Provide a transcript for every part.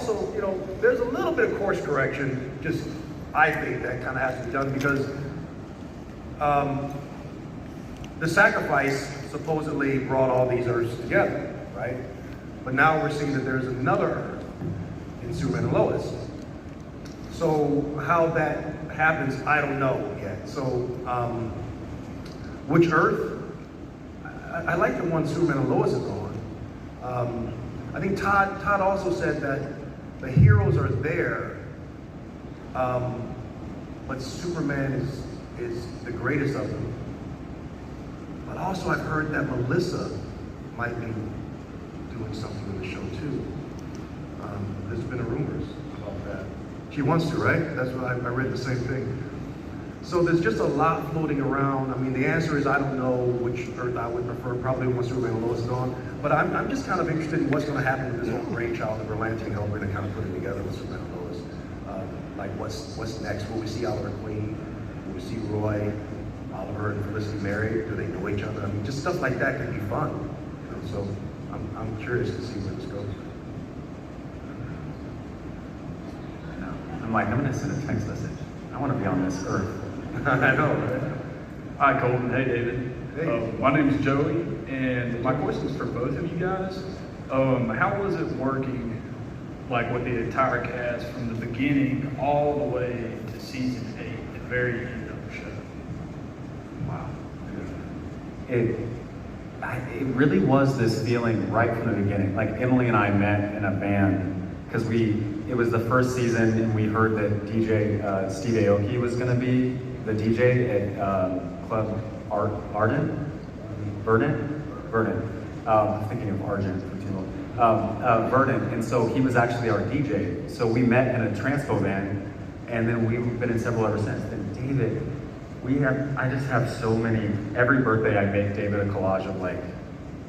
also, you know, there's a little bit of course correction, just I think that kind of has to be done because the sacrifice supposedly brought all these Earths together, right? But now we're seeing that there's another Earth in Superman and Lois. So how that happens, I don't know yet. So which Earth? I like the one Superman and Lois is on. I think Todd also said that the heroes are there, but Superman is the greatest of them. But also I've heard that Melissa might be doing something in the show too. There's been rumors about that. She wants to, right? That's what I read the same thing. So there's just a lot floating around. I mean, the answer is I don't know which Earth I would prefer, probably one Superman and Lois is on. But I'm just kind of interested in what's going to happen with this whole brainchild of Berlanti and Helmer to kind of put it together with Superman and Lois. Like what's next? Will we see Oliver Queen? Will we see Roy, Oliver, and Felicity married? Do they know each other? I mean, just stuff like that could be fun. You know? So I'm curious to see where this goes. I'm like, I'm going to send a text message. I want to be on this Earth. I know, right? Hi, Colton. Hey, David. Hey. My name is Joey, and my question is for both of you guys. How was it working, like, with the entire cast from the beginning all the way to season 8, the very end of the show? Wow. It really was this feeling right from the beginning. Like Emily and I met in a band because it was the first season and we heard that DJ Steve Aoki was going to be the DJ at Club Verdant. I'm thinking of Argent for too long. Verdant, and so he was actually our DJ. So we met in a transpo van, and then we've been in several ever since. And David, I just have so many. Every birthday I make David a collage of like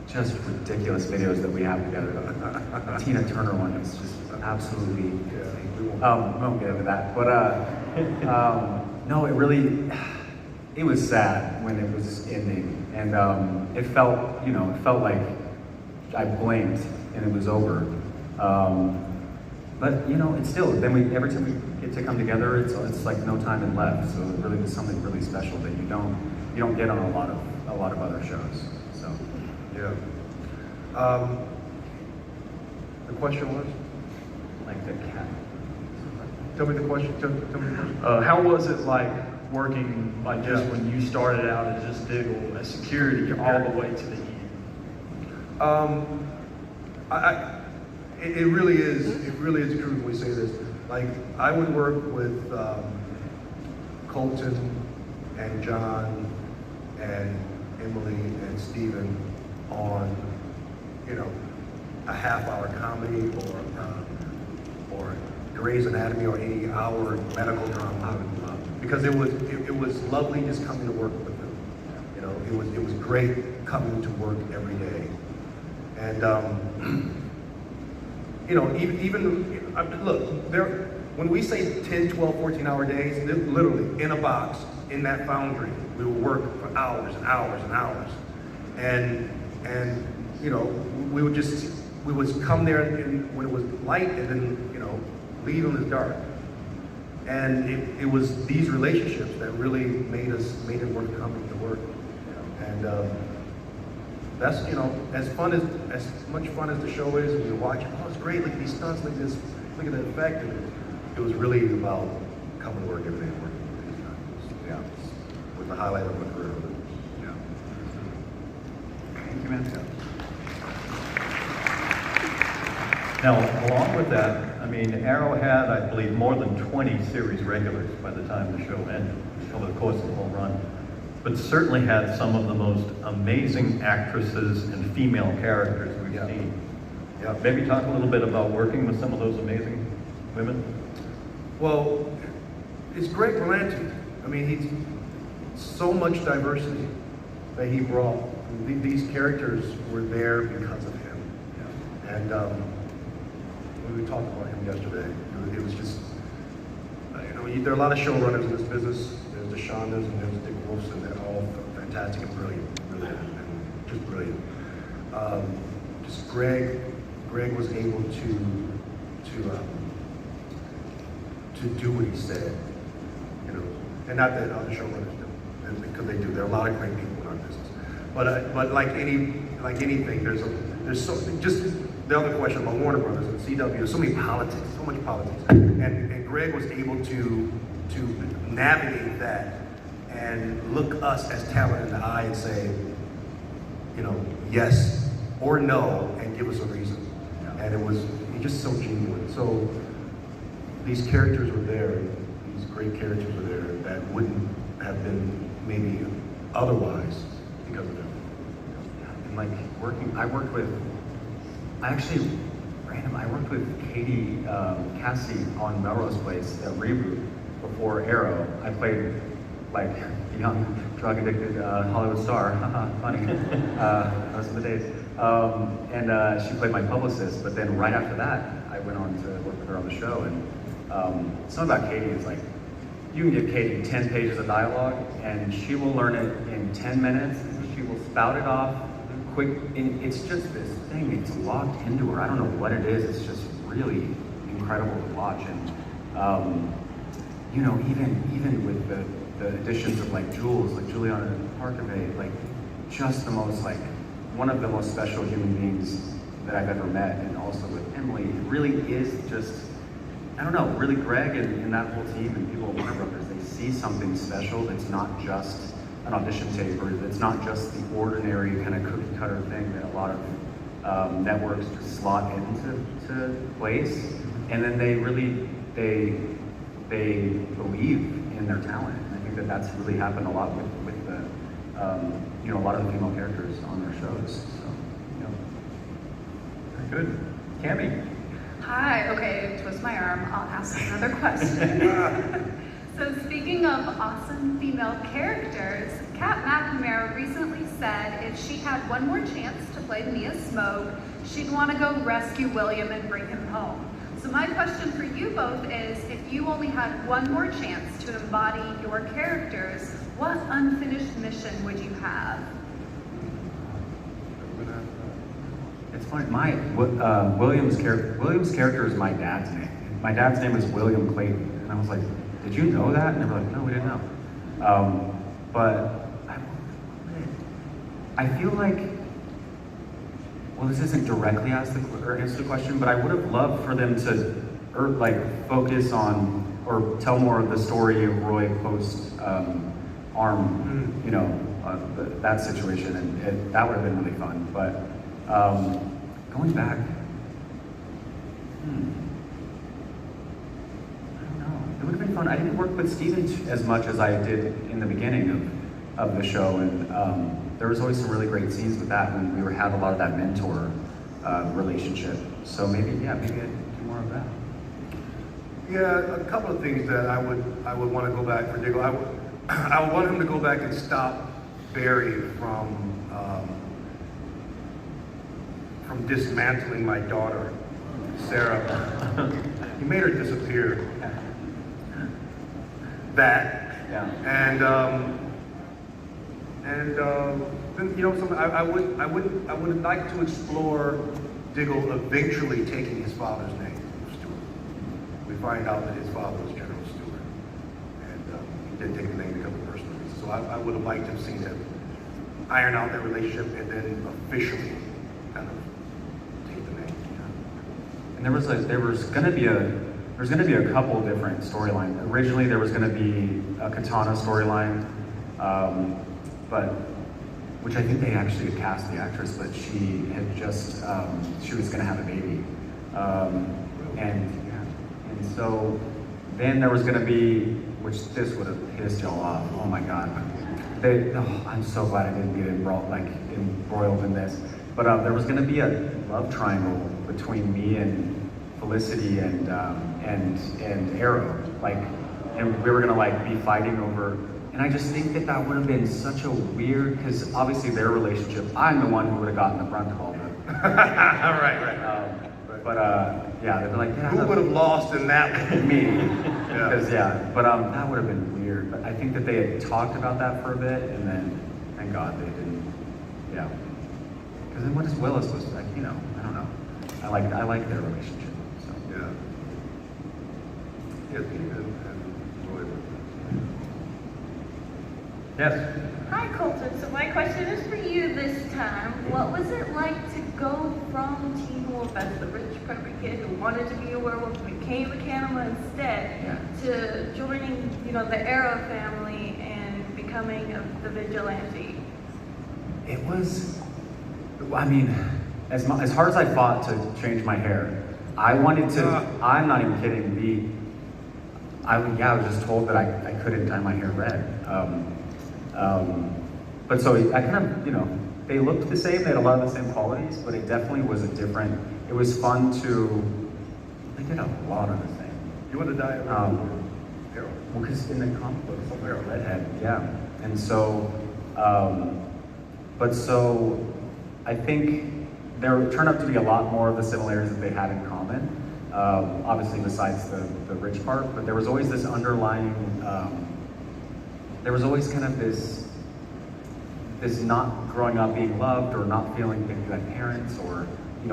just ridiculous videos that we have together. The Tina Turner one is just absolutely. We won't get into that, but no, it was sad when it was ending, and it felt like I blinked and it was over. But it's still. Then every time we get to come together, it's like no time is left. So it really was something really special that you don't get on a lot of other shows. So yeah. The question was, like the cat. Tell me the question. Tell me the question. How was it like working, like just when you started out as just Diggle, as security, all the way to the end? It really is true when we say this. Like, I would work with Colton and John and Emily and Steven on, a half-hour comedy or Grey's Anatomy or any hour medical drama, because it was lovely just coming to work with them. It was great coming to work every day, and look, when we say 10, 12, 14-hour days, literally in a box in that foundry, we will work for hours and hours and hours, and we would come there when it was light, and then leave when it's dark. And it was these relationships that really made it worth coming to work. And that's as much fun as the show is, when you watch it, oh, it's great, look at these stunts, look at the effect. And it was really about coming to work every day and working with these guys. Yeah, with the highlight of my career. Yeah. Thank you, man. Now, along with that, I mean, Arrow had, I believe, more than 20 series regulars by the time the show ended, over the course of the whole run, but certainly had some of the most amazing actresses and female characters we've seen. Yeah, maybe talk a little bit about working with some of those amazing women. Well, it's Greg Berlanti. I mean, he's so much diversity that he brought. These characters were there because of him. Yeah. And we talked about him yesterday. It was just, there are a lot of showrunners in this business. There's the Shondas and there's Dick Wolfson. They're all fantastic and brilliant, and just brilliant. Just Greg was able to to do what he said, you know, and not that other showrunners do, and because they do. There are a lot of great people in our business, but like anything, there's so just the other question about Warner Brothers and CW. There's so many politics, so much politics, and Greg was able to navigate that and look us as talent in the eye and say, you know, yes or no, and give us a reason. And it was just so genuine. So these characters were there, these great characters were there that wouldn't have been maybe otherwise because of them. And like I worked with Katie Cassie on Melrose Place, a reboot before Arrow. I played like a young, drug-addicted Hollywood star. Funny. Those are the days. And she played my publicist, but then right after that, I went on to work with her on the show. And something about Katie is like, you can give Katie 10 pages of dialogue, and she will learn it in 10 minutes. She will spout it off quick. And it's just this thing, it's locked into her. I don't know what it is. It's just really incredible to watch. And, you know, even with the additions of like Jules, like Juliana Harkavy, like just the most like, one of the most special human beings that I've ever met, and also with Emily, it really is just, I don't know, really Greg and that whole team and people at Warner Brothers, they see something special that's not just an audition tape, or it's not just the ordinary kind of cookie cutter thing that a lot of networks just slot into place, and then they really, they believe in their talent. And I think that that's really happened a lot with the, you know, a lot of the female characters on their shows. So, you know. Very good. Cammie. Hi, okay, twist my arm, I'll ask another question. So speaking of awesome female characters, Kat McNamara recently said if she had one more chance to play Mia Smoke, she'd want to go rescue William and bring him home. So my question for you both is, if you only had one more chance to embody your characters, what unfinished mission would you have? It's funny, William's character is my dad's name. My dad's name is William Clayton, and I was like, did you know that? And they were like, no, we didn't know. But I feel like, well, this isn't directly answer the question, but I would have loved for them to focus on or tell more of the story of Roy post arm, you know, that situation, and that would have been really fun. But going back, I don't know. It would have been fun. I didn't work with Steven as much as I did in the beginning of the show, and there was always some really great scenes with that when we had a lot of that mentor relationship. So maybe I'd do more of that. Yeah, a couple of things that I would want to go back for Diggle. I would want him to go back and stop Barry from dismantling my daughter, Sarah. He made her disappear. That. Yeah. And then, you know, I would like to explore Diggle eventually taking his father's name, Stewart. We find out that his father was General Stewart, and he didn't take the name because of personal reasons. So I would have liked to have seen him iron out their relationship and then officially kind of take the name. And there was going to be a couple different storylines. Originally, there was going to be a Katana storyline, but which I think they actually had cast the actress, but she had just she was going to have a baby, and so then there was going to be, which this would have pissed y'all off. Oh my God! I'm so glad I didn't get embroiled in this. But there was going to be a love triangle between me and Felicity and Arrow, and we were gonna be fighting over. And I just think that would have been such a weird, because obviously their relationship, I'm the one who would have gotten the brunt of all of it. Right. Yeah, they'd be like, yeah, Who would have lost in that one? me, because but that would have been weird. But I think that they had talked about that for a bit, and then thank God they didn't. Yeah, because then what is Willis was like? You know, I don't know. I like their relationship. So. Yeah. Yeah, Pete and Roy. Yes. Hi, Colton. So my question is for you this time. What was it like to go from Teen Wolf as the rich preppy kid who wanted to be a werewolf, became a cannibal instead, to joining, the Arrow family and becoming the vigilante? It was, I mean, as hard as I fought to change my hair, I wanted to, I'm not even kidding, I was just told that I couldn't dye my hair red. But so I kind of, they looked the same, they had a lot of the same qualities, but it definitely was it was fun they did a lot of the same. You want to die at Arrow? Well, because in the comic books, they're a redhead, yeah. And so, I think there turned out to be a lot more of the similarities that they had in common, obviously besides the rich part, but there was always this underlying, there was always kind of this not growing up being loved or not feeling that you had parents or,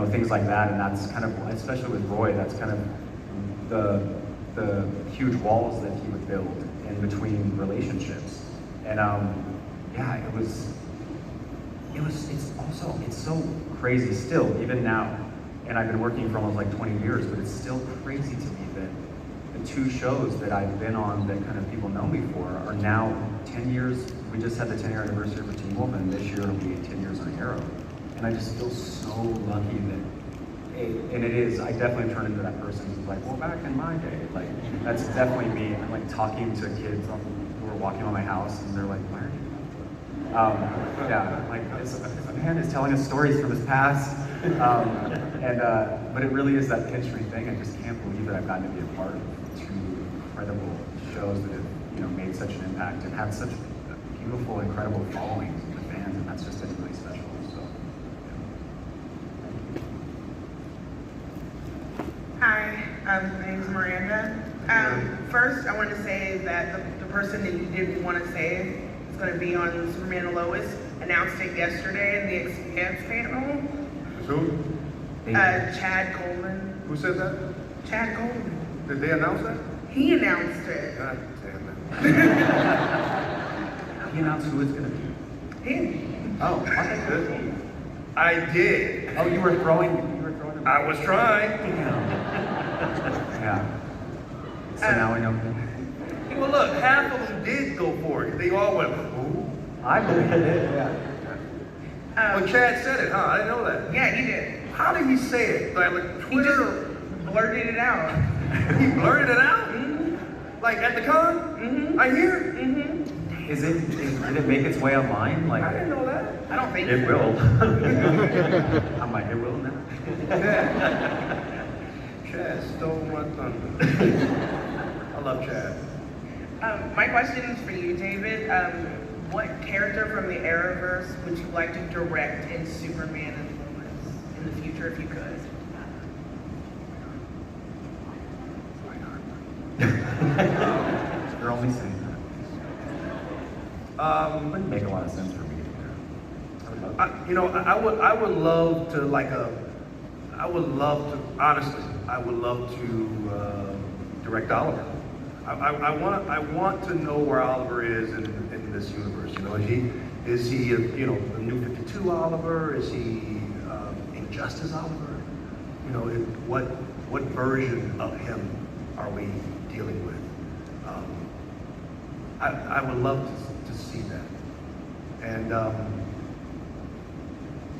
things like that. And that's kind of, especially with Roy, that's kind of the huge walls that he would build in between relationships. And it's so crazy still, even now. And I've been working for almost like 20 years, but it's still crazy to me that the two shows that I've been on that kind of people know me for are now 10 years. We just had the 10-year anniversary for Teen Wolf, and this year it'll be 10 years on Arrow. And I just feel so lucky and it is, I definitely turn into that person who's like, well, back in my day, like, that's definitely me. I'm like talking to kids who are walking on my house, and they're like, why are you? Like, this man is telling us stories from his past. But it really is that pinch-me thing. I just can't believe that I've gotten to be a part of two incredible shows that have, made such an impact and have such beautiful, incredible followings of the fans, and that's just been really special. So, Hi, my name's Miranda. First, I want to say that the person that you didn't want to say is going to be on Superman and Lois announced it yesterday in the Expanse panel. Who? Chad Coleman. Who said that? Chad Coleman. Did they announce that? He announced it. God damn it. he announced who it's going to be. Him. Oh, okay, good. I did. Oh, you were throwing them. I was trying. Yeah. So now we know. Well, look, half of them did go for it. They all went, ooh. I believe it. Yeah. Well, Chad said it, huh? I didn't know that. Yeah, he did. How did he say it? Like He Twitter? just blurted it out. He blurted it out? Mm-hmm. Like at the con? Mm-hmm. I hear? Mm-hmm. Did it make its way online? Like, I didn't know that. I don't think It so. will. I'm like, it will now. Chad stole my thunder. I love Chad. My question is for you, David. What character from the Arrowverse would you like to direct in Superman and Lois in the future if you could? You're only saying that. It wouldn't make a lot of sense for me to I would love to honestly, I would love to direct Oliver. I want to know where Oliver is in this universe. Is he a New 52 Oliver? Is he Injustice Oliver? What version of him are we dealing with? I would love to see that. And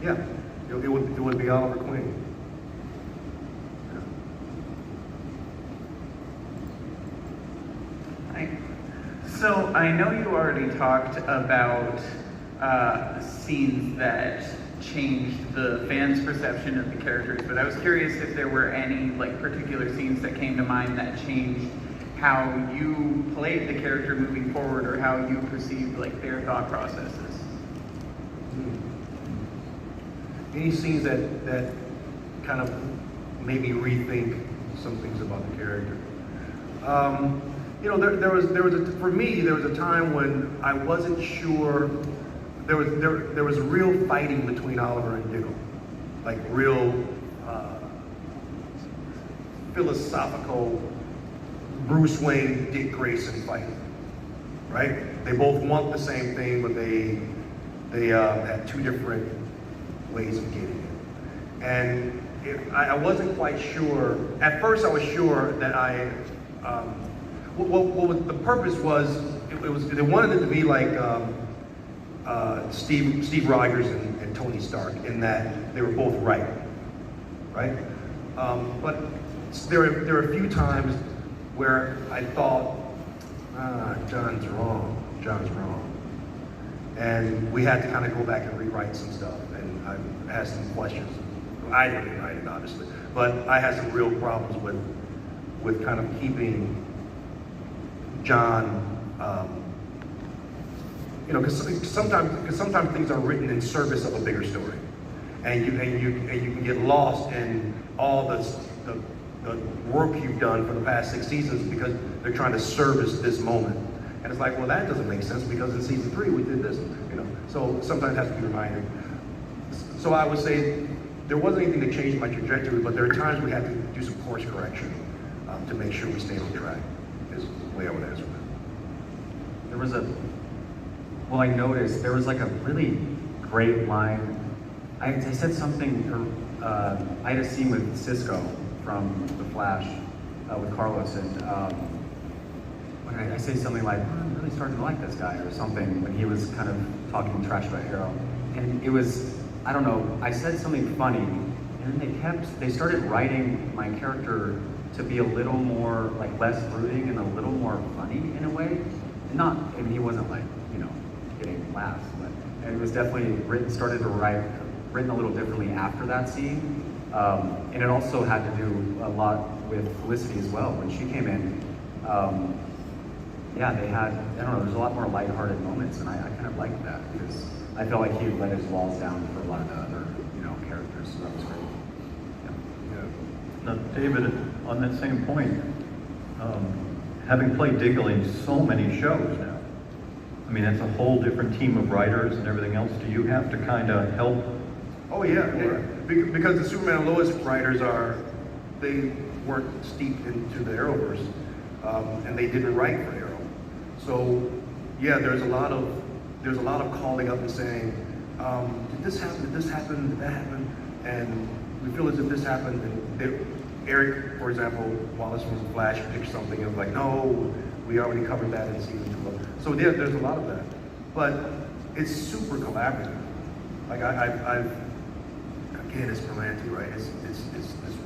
it would be Oliver Queen. So I know you already talked about scenes that changed the fans' perception of the characters, but I was curious if there were any particular scenes that came to mind that changed how you played the character moving forward, or how you perceived their thought processes. Any scenes that kind of made me rethink some things about the character. For me, there was a time when I wasn't sure. There was real fighting between Oliver and Diggle, like real philosophical Bruce Wayne, Dick Grayson fight, right? They both want the same thing, but they have two different ways of getting it. And I wasn't quite sure. At first, I was sure that the purpose was, they wanted it to be like Steve Rogers and Tony Stark, in that they were both right? But there are a few times where I thought, John's wrong. And we had to kind of go back and rewrite some stuff, and I asked some questions. I didn't write it, obviously, but I had some real problems with kind of keeping John, because sometimes things are written in service of a bigger story, and you can get lost in all the work you've done for the past 6 seasons because they're trying to service this moment. And it's like, well, that doesn't make sense because in season 3 we did this, So sometimes it has to be reminded. So I would say there wasn't anything that changed my trajectory, but there are times we had to do some course correction to make sure we stay on track, is the way I would answer that. I noticed there was like a really great line. I said something, I had a scene with Cisco from The Flash, with Carlos, and when I say something like, I'm really starting to like this guy, or something, when he was kind of talking trash about Arrow. And it was, I don't know, I said something funny, and then they started writing my character to be a little more, like, less brooding and a little more funny in a way. And he wasn't like, getting laughs, but it was definitely written a little differently after that scene. And it also had to do a lot with Felicity as well. When she came in, they had, there's a lot more lighthearted moments, and I kind of liked that because I felt like he let his walls down for a lot of the other, characters, so that was great. Now, David, on that same point, having played Diggle in so many shows now, I mean, that's a whole different team of writers and everything else. Do you have to kind of help? Oh yeah. Because the Superman and Lois writers they weren't steeped into the Arrowverse, and they didn't write for Arrow. So yeah, there's a lot of calling up and saying, did this happen? Did this happen? Did that happen? And we feel as if this happened. And Eric, for example, Wallace from The Flash picked something and was like, no, we already covered that in season 2. So yeah, there's a lot of that, but it's super collaborative. Like again, it's Berlanti, right? It's this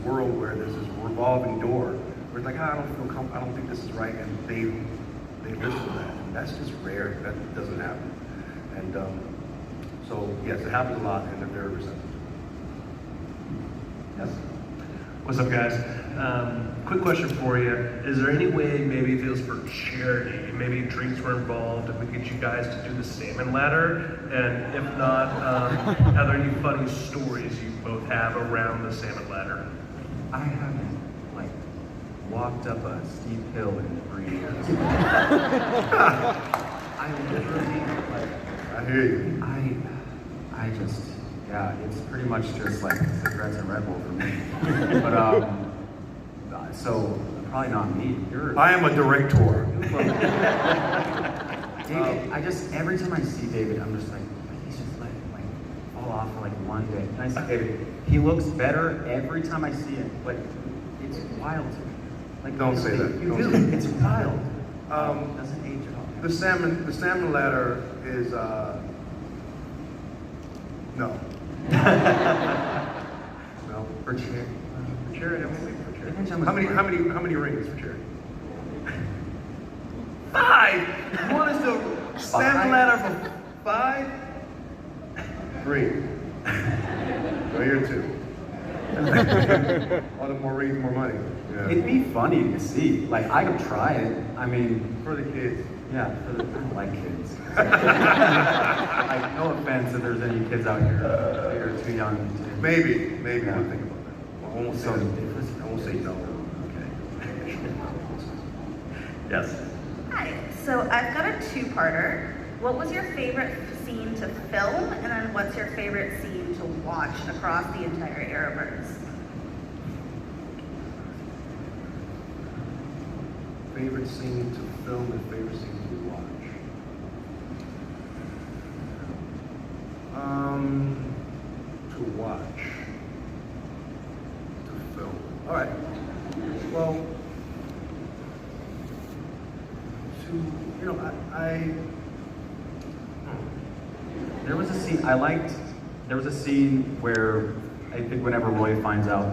world where there's this revolving door where it's like, I don't think this is right, and they listen to that, and that's just rare. That doesn't happen, and so yes, it happens a lot, and they're very receptive. Yes. What's up, guys? Quick question for you. Is there any way, maybe it feels for charity, maybe drinks were involved, if we get you guys to do the Salmon ladder? And if not, are there any funny stories you both have around the Salmon ladder? I haven't, walked up a steep hill in 3 years. I literally, I hear you. I just, it's pretty much just like cigarettes and Red Bull for me. But, so, probably not me. I am a director. David, every time I see David, I'm just like, he's just let it fall off for one day. And I see David, he looks better every time I see him. It's wild to me. Don't say that. You do. It's wild. Doesn't age at all. The salmon ladder is no. No. For charity. For charity, How many rings for charity? 5. You want us to salmon ladder for 5? 3. So here 2. All the more rings, more money. Yeah. It'd be funny to see. I could try it. I mean, For the kids. yeah, I don't like kids. No offense if there's any kids out here that are too young to. Maybe Yeah. we'll think about that. I won't say I won't say no. Okay. Yes. Hi, so I've got a two-parter. What was your favorite scene to film, and then what's your favorite scene to watch across the entire Arrowverse? favorite scene to film and favorite scene to watch. To watch. To film. All right. Well, There was a scene I liked. There was a scene where I think whenever Roy finds out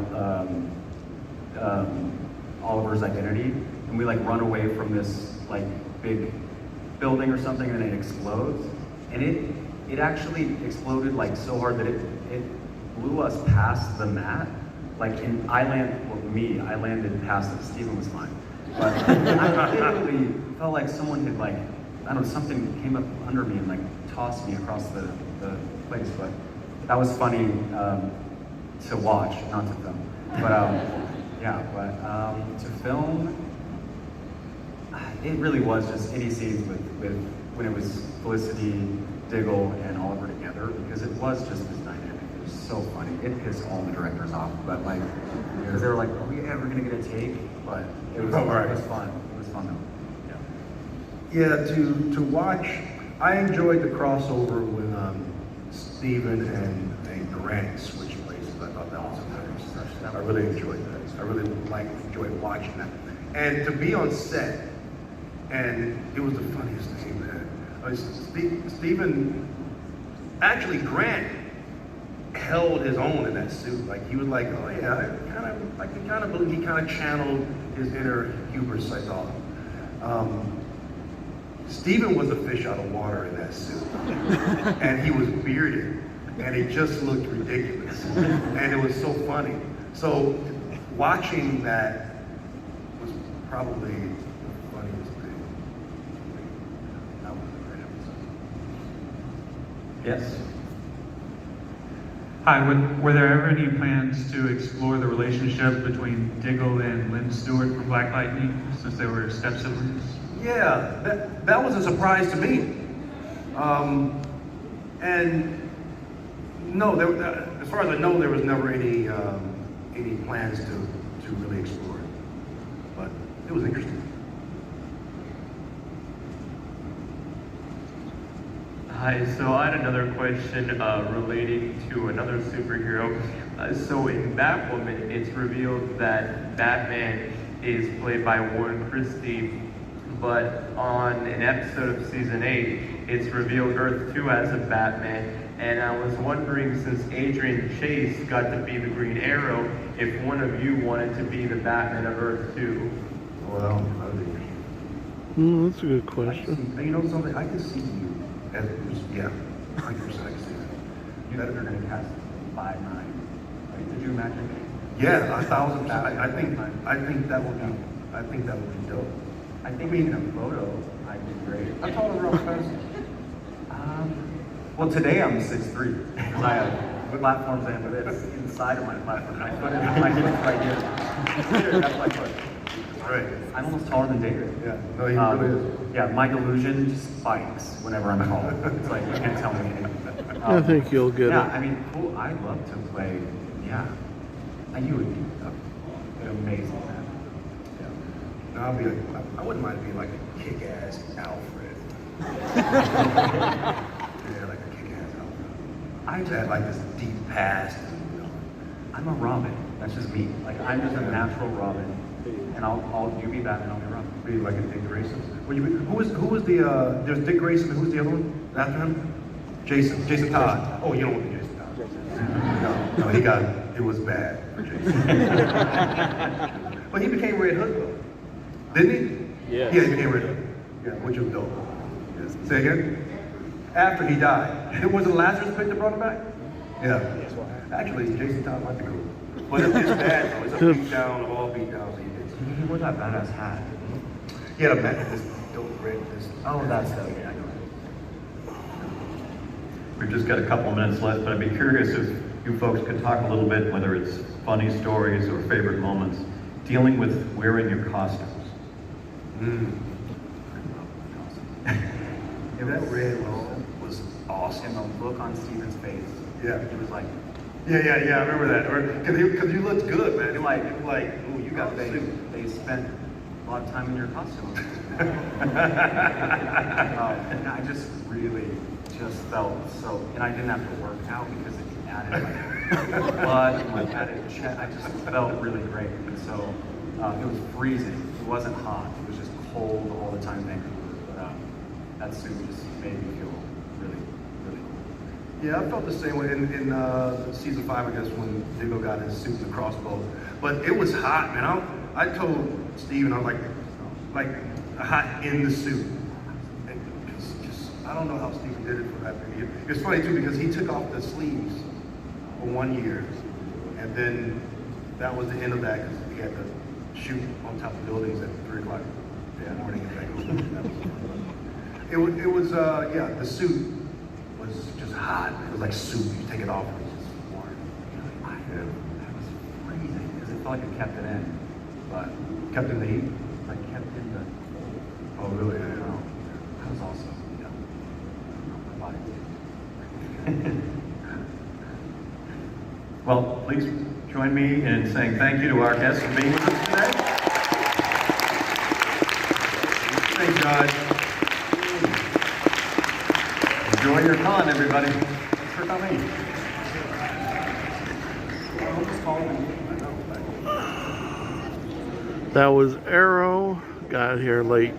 Oliver's identity, and we like run away from this like big building or something, and then it explodes, and it actually exploded like so hard that it blew us past the mat. Like I landed past it. Steven was fine, but I literally felt like someone had like, I don't know, something came up under me and like tossed me across the place. But that was funny to watch, not to film. But to film, it really was just any scenes with when it was Felicity, Diggle, and Oliver together, because it was just this dynamic. It was so funny. It pissed all the directors off, but like, because they were like, "Are we ever gonna get a take?" But it was fun. It was fun though. Yeah, to watch, I enjoyed the crossover when Steven and Grant switched places. I thought that was nice. I really enjoyed that. I really enjoyed watching that. And to be on set, and it was the funniest thing, man. Steven, actually Grant held his own in that suit. Like he was like, oh yeah, I can kind of believe he kind of channeled his inner hubris, I thought. Steven was a fish out of water in that suit. And he was bearded, and it just looked ridiculous. And it was so funny. So watching that was probably the funniest thing. That was a great episode. Yes. Hi, were there ever any plans to explore the relationship between Diggle and Lynn Stewart from Black Lightning, since they were step-siblings? Yeah, that was a surprise to me. And no, as far as I know, there was never any plans to really explore it. But it was interesting. Hi, so I had another question relating to another superhero. So in Batwoman, it's revealed that Batman is played by Warren Christie, but on an episode of season 8, it's revealed Earth 2 has a Batman, and I was wondering, since Adrian Chase got to be the Green Arrow, if one of you wanted to be the Batman of Earth 2. Well, that's a good question. You know something? I can see you as Bruce. Yeah, 100% I can see that. You guys are going to cast 5'9". Like, did you imagine? Yeah, 1,000%. I think that would be dope. I think in a photo, I'd be great. I'm taller around person. Well, today I'm 6'3", because I have platforms and but it's inside of my platform. My foot's right here. Here, that's my foot. Right. I'm almost taller than David. Yeah. No, he really is. Yeah, my delusion just spikes whenever I'm tall. It's like, you can't tell me anything. I think you'll get yeah, it. I mean, cool. I'd love to play, yeah. And you would be an amazing man. Yeah. Now I wouldn't mind being like a kick-ass Alfred. Yeah, like a kick-ass Alfred. I just had like this deep past. And, I'm a Robin. That's just me. Like, I'm just a natural Robin. And you be Batman, I'll be Robin. be like a Dick Grayson. Who was the? There's Dick Grayson. Who's the other one after him? Jason Todd. Oh, you don't want to be Jason Todd. No, he got it. It was bad for Jason. But he became Red Hood though, didn't he? Yeah. Yeah, he became Red Hood. Yeah, which was dope. Yes. Say again. After he died, it was the Lazarus Pit that brought him back. Yeah. Actually, Jason Todd might be cool. But it's bad though. It's a beat down of all beat downs he did. He wore that badass hat. He had a this dope red. Oh, that's the yeah, I know. We've just got a couple of minutes left, but I'd be curious if you folks could talk a little bit, whether it's funny stories or favorite moments, dealing with wearing your costumes. Yeah, that red robe was awesome. And the look on Steven's face. Yeah. He was like, Yeah, I remember that. Because you looked good, man. It was like, ooh, you got the suit. they spent a lot of time in your costume. And I just really just felt so, and I didn't have to work out because it added like blood and like added chest. I just felt really great. And so it was freezing. It wasn't hot. It was just cold all the time in Vancouver. But that suit just made me feel really, really cool. Yeah, I felt the same way in season 5, I guess, when Diggle got his suit and the crossbow. But it was hot, man. I told Steven, I was like hot in the suit. I don't know how Steven did it for that period. It's funny too because he took off the sleeves for 1 year, and then that was the end of that because he had to shoot on top of buildings at 3 o'clock in the morning in Vancouver. It was yeah, the suit was just hot. It was like soup. You take it off, and it was just warm. Yeah. That was freezing because it felt like it kept it in, but kept in the heat, like kept in the. Oh really? Yeah. That was also. Well, please join me in saying thank you to our guests for being with us today. Thanks, guys. Enjoy your con, everybody. Thanks for coming. That was Arrow. Got here late.